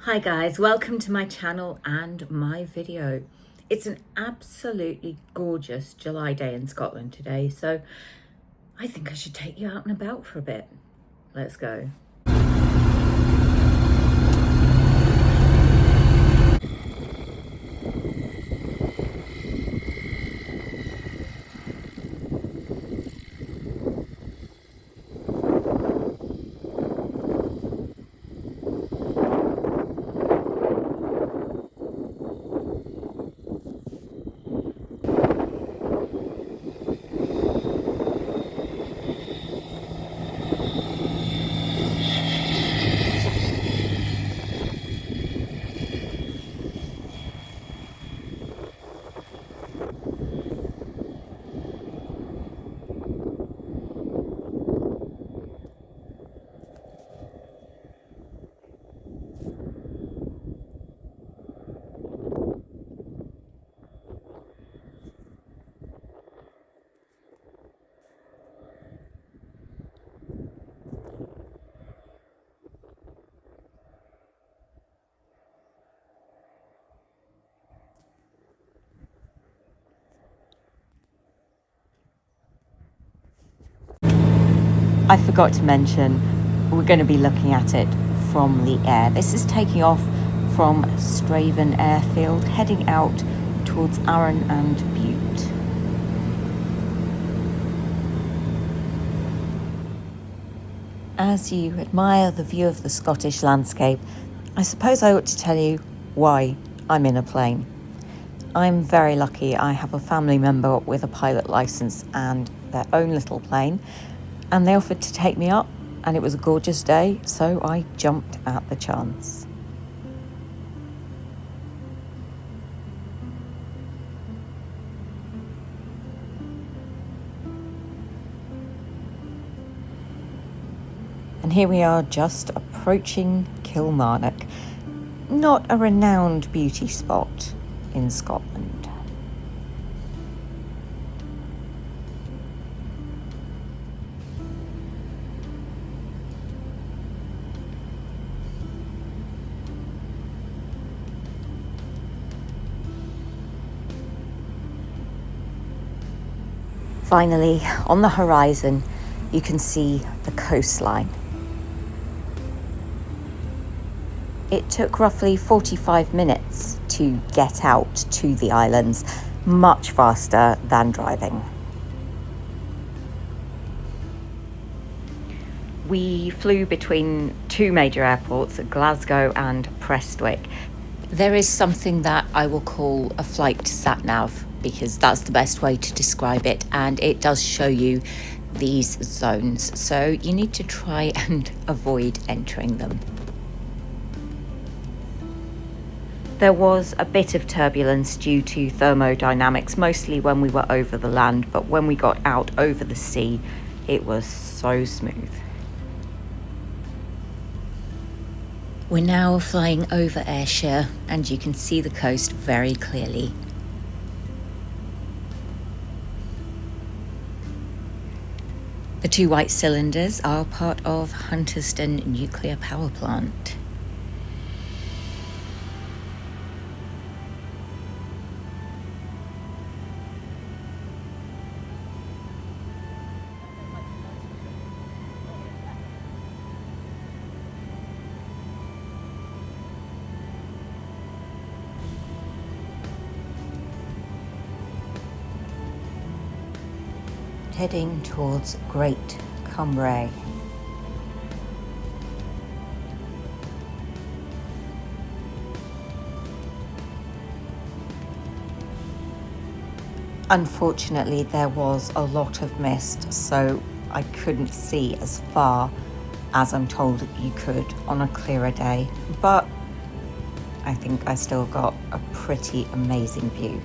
Hi guys, welcome to my channel and my video. It's an absolutely gorgeous July day in Scotland today, so I think I should take you out and about for a bit. Let's go. I forgot to mention, we're going to be looking at it from the air. This is taking off from Straven Airfield, heading out towards Arran and Bute. As you admire the view of the Scottish landscape, I suppose I ought to tell you why I'm in a plane. I'm very lucky. I have a family member with a pilot licence and their own little plane, and they offered to take me up, and it was a gorgeous day, so I jumped at the chance. And here we are, just approaching Kilmarnock, not a renowned beauty spot in Scotland. Finally, on the horizon, you can see the coastline. It took roughly 45 minutes to get out to the islands, much faster than driving. We flew between two major airports, Glasgow and Prestwick. There is something that I will call a flight sat-nav, because that's the best way to describe it, and it does show you these zones, so you need to try and avoid entering them. There was a bit of turbulence due to thermodynamics, mostly when we were over the land, but when we got out over the sea, it was so smooth. We're now flying over Ayrshire, and you can see the coast very clearly. The two white cylinders are part of Hunterston nuclear power plant. Heading towards Great Cumbrae. Unfortunately, there was a lot of mist, so I couldn't see as far as I'm told you could on a clearer day, but I think I still got a pretty amazing view.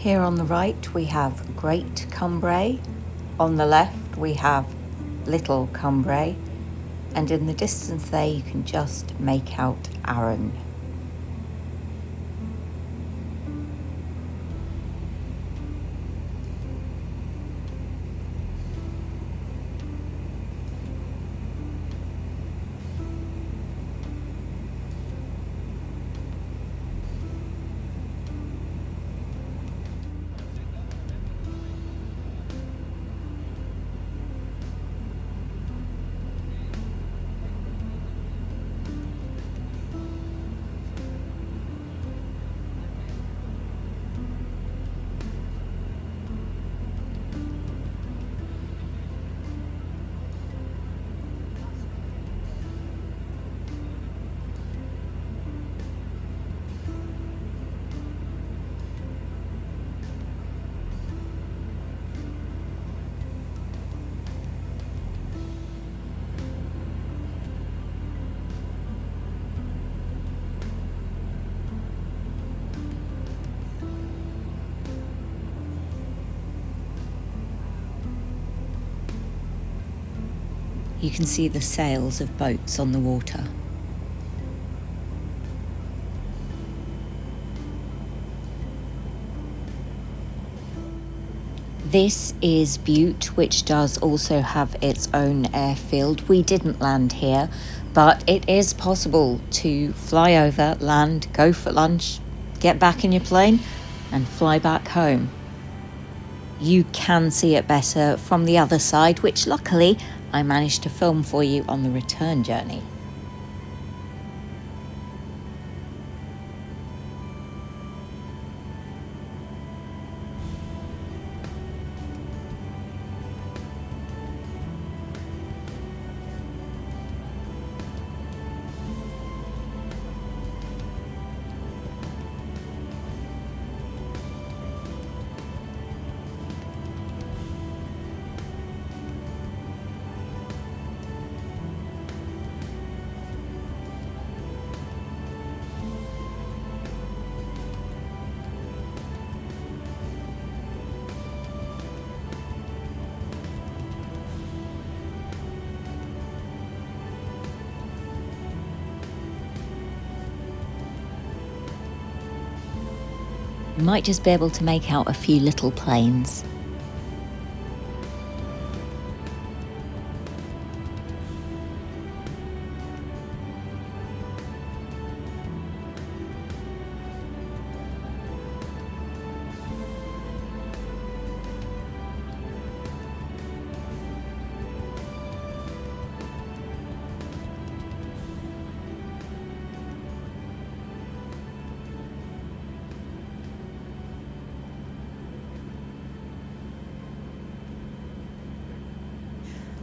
Here on the right we have Great Cumbray, on the left we have Little Cumbray, and in the distance there you can just make out Arran. You can see the sails of boats on the water. This is Bute, which does also have its own airfield. We didn't land here, but it is possible to fly over, land, go for lunch, get back in your plane and fly back home. You can see it better from the other side, which luckily I managed to film for you on the return journey. You might just be able to make out a few little planes.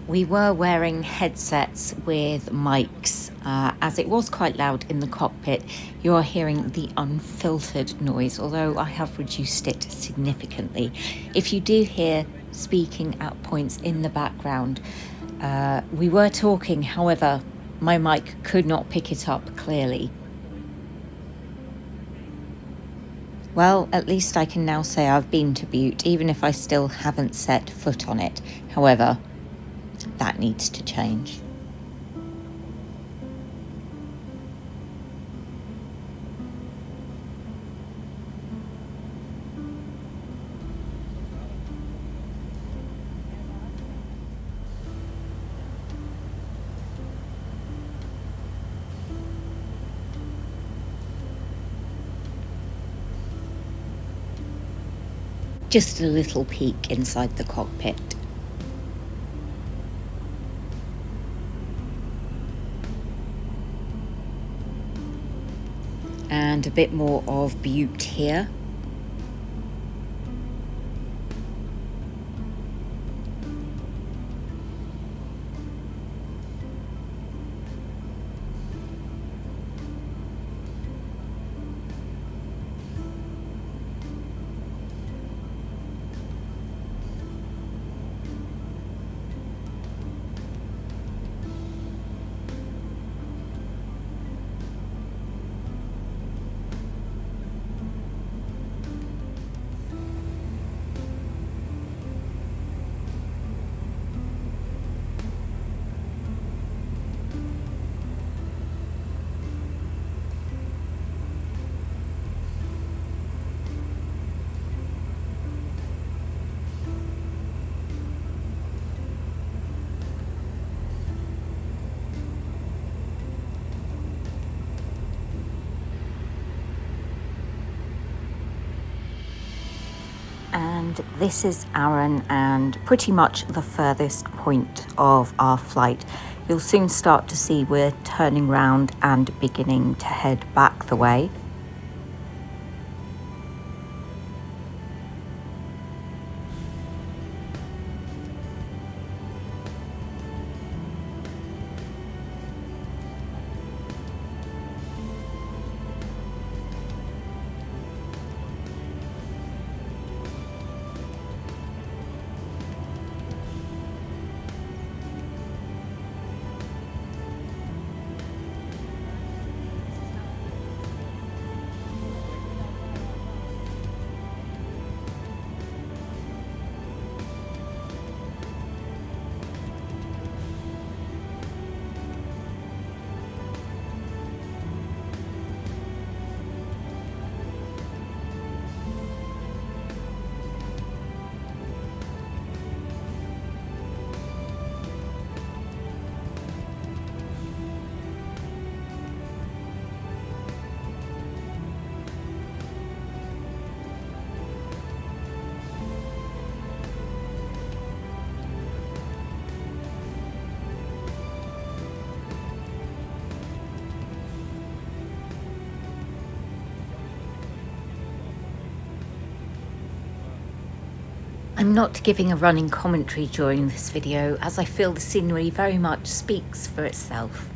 We were wearing headsets with mics. As it was quite loud in the cockpit, you are hearing the unfiltered noise, although I have reduced it significantly. If you do hear speaking at points in the background, we were talking, however, my mic could not pick it up clearly. Well, at least I can now say I've been to Bute, even if I still haven't set foot on it. However, that needs to change. Just a little peek inside the cockpit. And a bit more of Bute here. And this is Arran, and pretty much the furthest point of our flight. You'll soon start to see we're turning round and beginning to head back the way. I'm not giving a running commentary during this video, as I feel the scenery very much speaks for itself.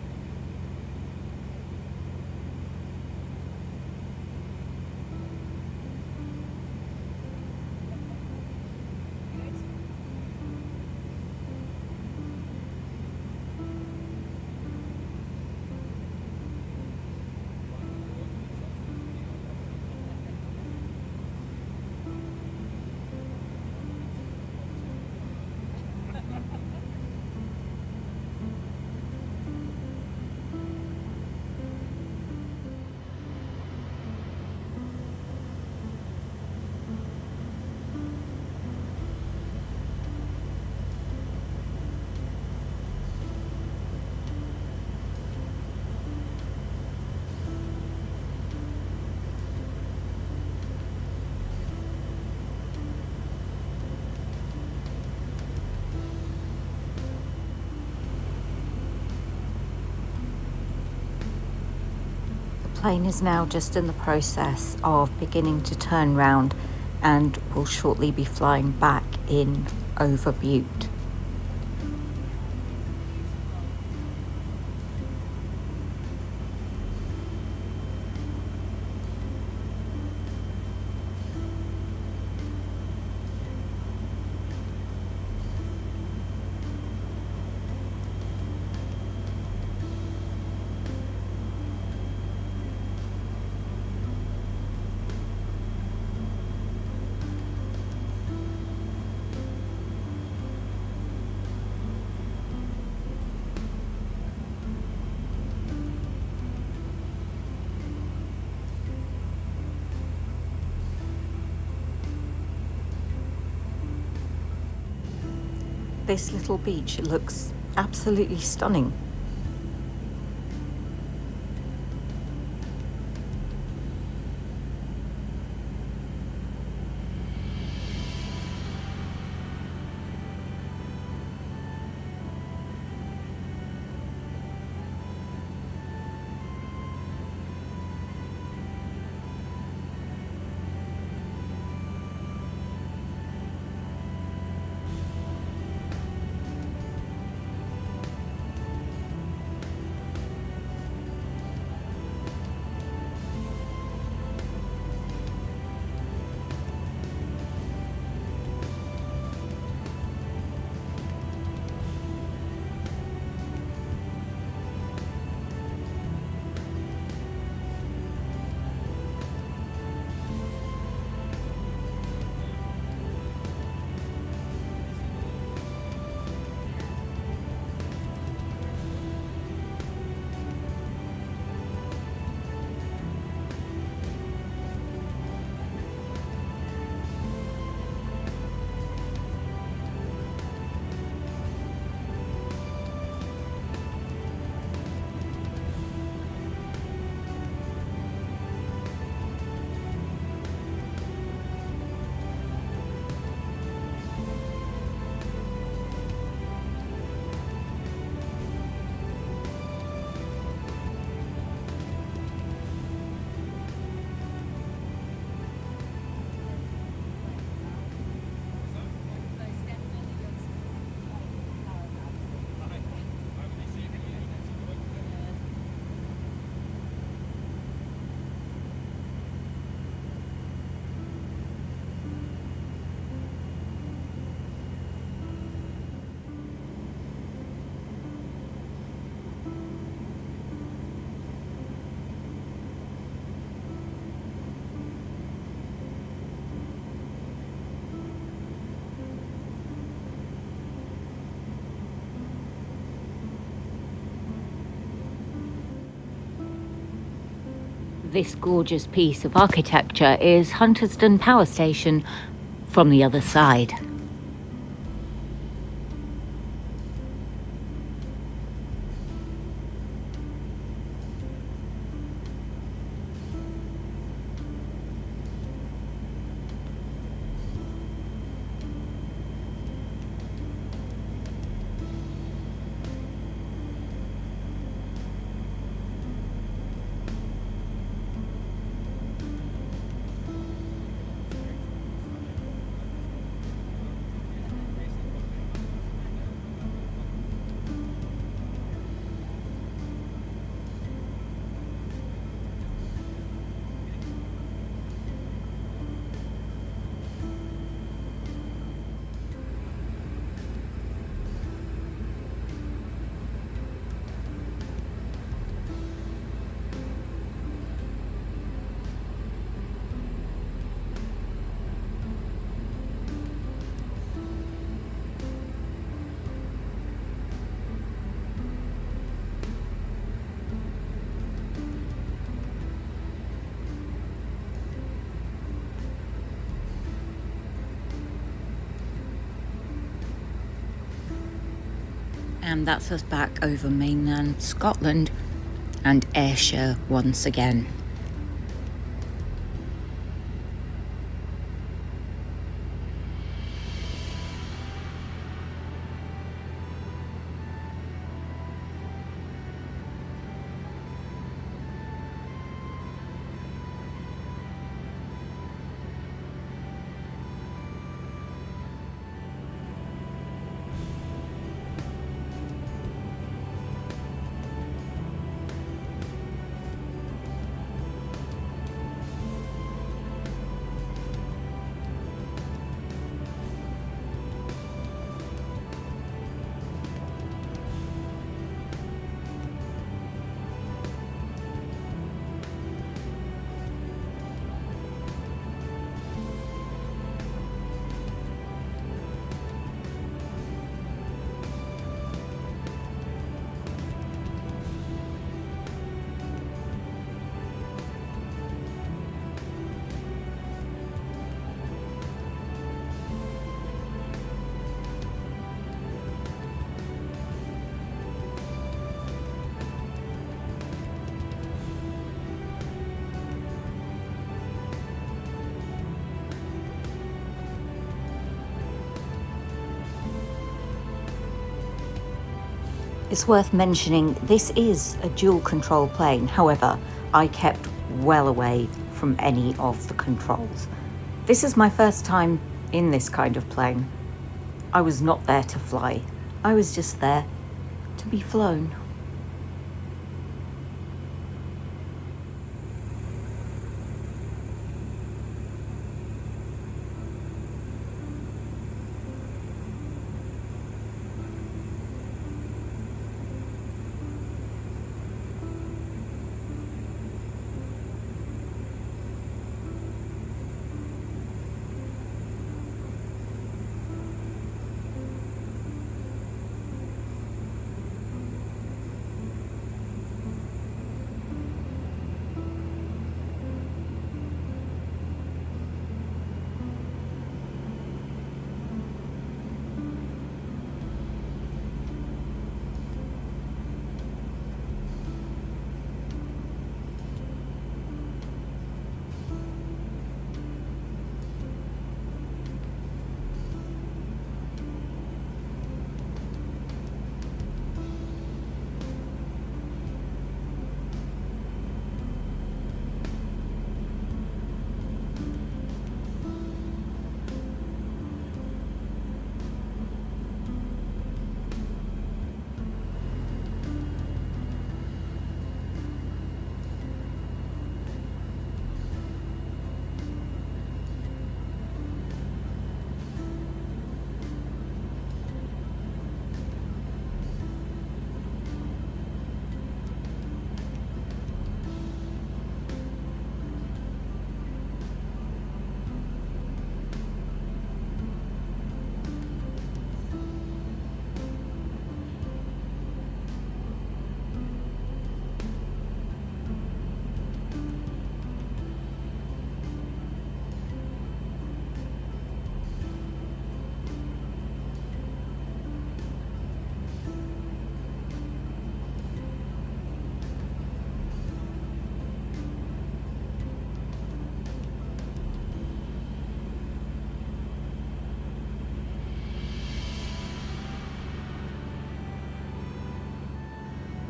The plane is now just in the process of beginning to turn round and will shortly be flying back in over Bute. This little beach looks absolutely stunning. This gorgeous piece of architecture is Hunterston Power Station from the other side. And that's us back over mainland Scotland and Ayrshire once again. It's worth mentioning this is a dual control plane. However, I kept well away from any of the controls. This is my first time in this kind of plane. I was not there to fly. I was just there to be flown.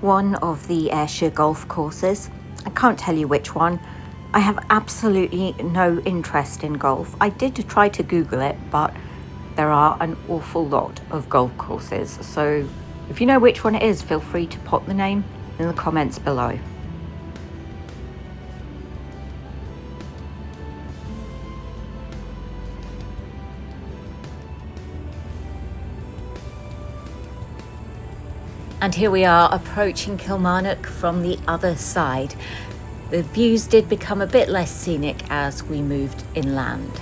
one of the Ayrshire golf courses. I can't tell you which one. I have absolutely no interest in golf. I did try to Google it, but there are an awful lot of golf courses. So if you know which one it is, feel free to pop the name in the comments below. And here we are approaching Kilmarnock from the other side. The views did become a bit less scenic as we moved inland.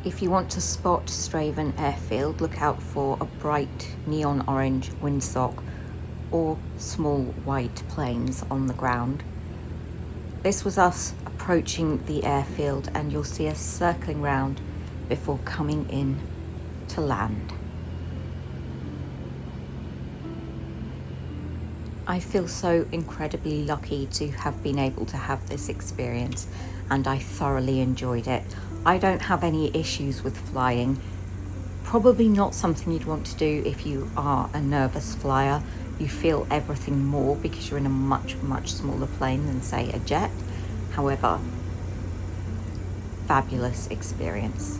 If you want to spot Straven Airfield, look out for a bright neon orange windsock or small white planes on the ground. This was us approaching the airfield, and you'll see us circling round before coming in to land. I feel so incredibly lucky to have been able to have this experience, and I thoroughly enjoyed it. I don't have any issues with flying. Probably not something you'd want to do if you are a nervous flyer. You feel everything more because you're in a much, much smaller plane than, say, a jet. However, fabulous experience.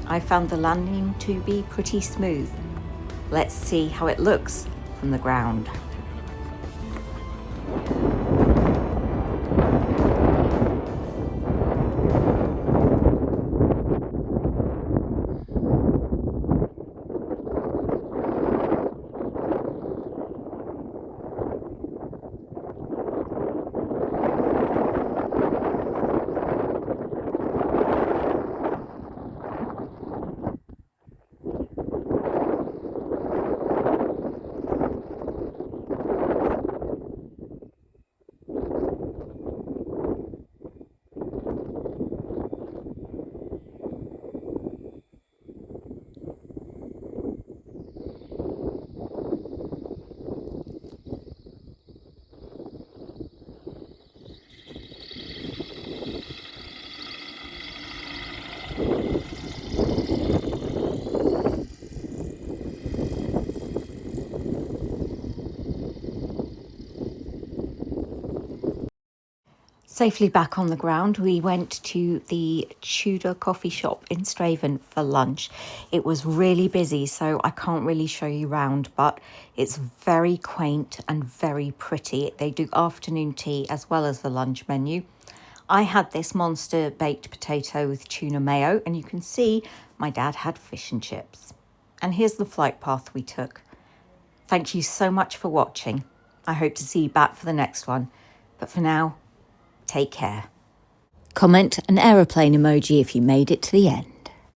I found the landing to be pretty smooth. Let's see how it looks from the ground. Safely back on the ground, we went to the Tudor coffee shop in Straven for lunch. It was really busy, so I can't really show you round, but it's very quaint and very pretty. They do afternoon tea as well as the lunch menu. I had this monster baked potato with tuna mayo, and you can see my dad had fish and chips. And here's the flight path we took. Thank you so much for watching. I hope to see you back for the next one. But for now, take care. Comment an aeroplane emoji if you made it to the end.